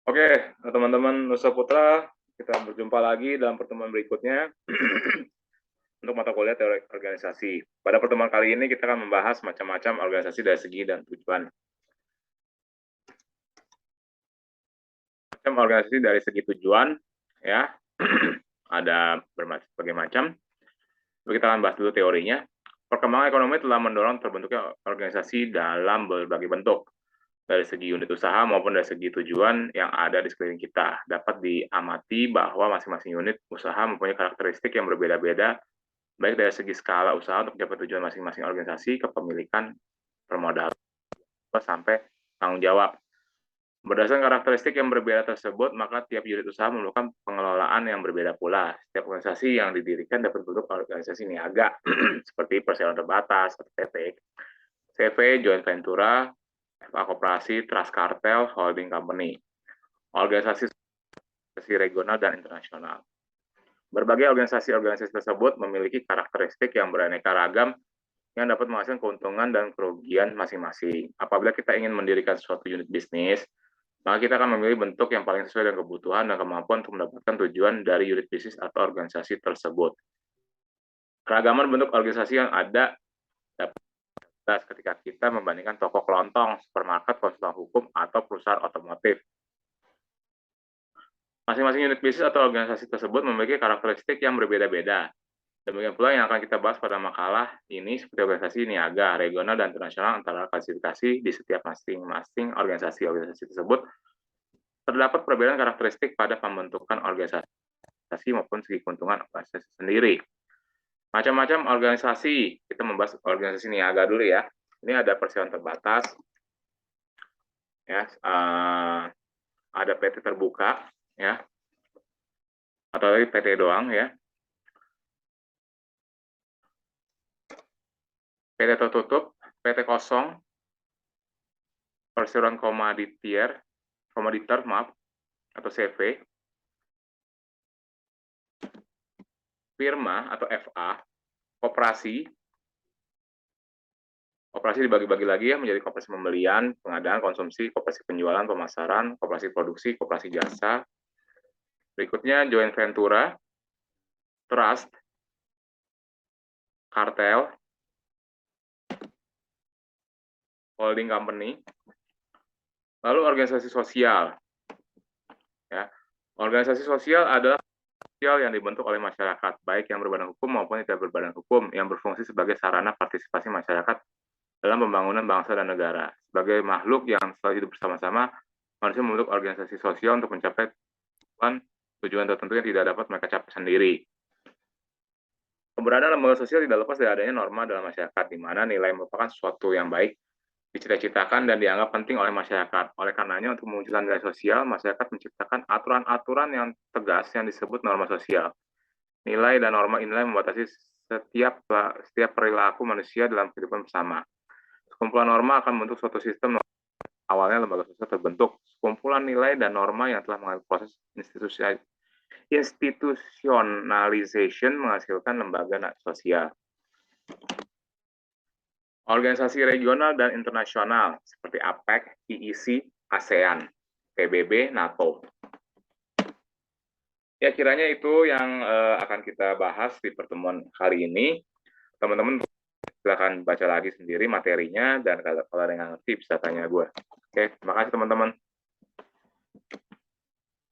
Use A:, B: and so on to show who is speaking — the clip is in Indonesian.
A: Oke, teman-teman Nusa Putra, kita berjumpa lagi dalam pertemuan berikutnya untuk mata kuliah teori organisasi. Pada pertemuan kali ini kita akan membahas macam-macam organisasi dari segi dan tujuan. Macam organisasi dari segi tujuan, ya, ada berbagai macam. Kita akan bahas dulu teorinya. Perkembangan ekonomi telah mendorong terbentuknya organisasi dalam berbagai bentuk, dari segi unit usaha maupun dari segi tujuan yang ada di sekeliling kita. Dapat diamati bahwa masing-masing unit usaha mempunyai karakteristik yang berbeda-beda, baik dari segi skala usaha untuk mencapai tujuan masing-masing organisasi, kepemilikan, permodalan, sampai tanggung jawab. Berdasarkan karakteristik yang berbeda tersebut, maka tiap unit usaha memerlukan pengelolaan yang berbeda pula. Setiap organisasi yang didirikan dapat bentuk organisasi niaga, seperti perseroan terbatas, atau PT, CV, joint ventura, FA Koperasi, Trust Kartel, Holding Company, organisasi regional dan internasional. Berbagai organisasi-organisasi tersebut memiliki karakteristik yang beraneka ragam yang dapat menghasilkan keuntungan dan kerugian masing-masing. Apabila kita ingin mendirikan suatu unit bisnis, maka kita akan memilih bentuk yang paling sesuai dengan kebutuhan dan kemampuan untuk mendapatkan tujuan dari unit bisnis atau organisasi tersebut. Keragaman bentuk organisasi yang ada dapat ketika kita membandingkan toko kelontong, supermarket, konsultan hukum, atau perusahaan otomotif. Masing-masing unit bisnis atau organisasi tersebut memiliki karakteristik yang berbeda-beda. Demikian pula yang akan kita bahas pada makalah ini seperti organisasi niaga, regional, dan internasional antara klasifikasi di setiap masing-masing organisasi tersebut. Terdapat perbedaan karakteristik pada pembentukan organisasi maupun segi keuntungan organisasi sendiri. Macam-macam organisasi, kita membahas organisasi niaga dulu ya. Ini ada perseroan terbatas, ya, ada PT terbuka, ya, atau lagi PT doang ya. PT tertutup, PT kosong, perseroan komoditer, maaf, atau CV, firma atau FA, koperasi dibagi-bagi lagi ya menjadi koperasi pembelian, pengadaan, konsumsi, koperasi penjualan, pemasaran, koperasi produksi, koperasi jasa. Berikutnya joint ventura, trust, kartel, holding company, lalu organisasi sosial. Ya, organisasi sosial adalah sosial yang dibentuk oleh masyarakat, baik yang berbadan hukum maupun tidak berbadan hukum, yang berfungsi sebagai sarana partisipasi masyarakat dalam pembangunan bangsa dan negara. Sebagai makhluk yang selalu hidup bersama-sama, manusia membentuk organisasi sosial untuk mencapai tujuan tertentu yang tidak dapat mereka capai sendiri. Keberadaan lembaga sosial tidak lepas dari adanya norma dalam masyarakat, di mana nilai merupakan sesuatu yang baik, dicita-citakan dan dianggap penting oleh masyarakat. Oleh karenanya, untuk mewujudkan nilai sosial, masyarakat menciptakan aturan-aturan yang tegas yang disebut norma sosial. Nilai dan norma inilah membatasi setiap perilaku manusia dalam kehidupan bersama. Sekumpulan norma akan membentuk suatu sistem. Awalnya lembaga sosial terbentuk. Sekumpulan nilai dan norma yang telah mengalami proses institutionalization menghasilkan lembaga sosial. Organisasi regional dan internasional seperti APEC, IEC, ASEAN, PBB, NATO. Ya, kiranya itu yang akan kita bahas di pertemuan hari ini. Teman-teman silakan baca lagi sendiri materinya, dan kalau ada yang ngerti bisa tanya gue. Oke, terima kasih teman-teman.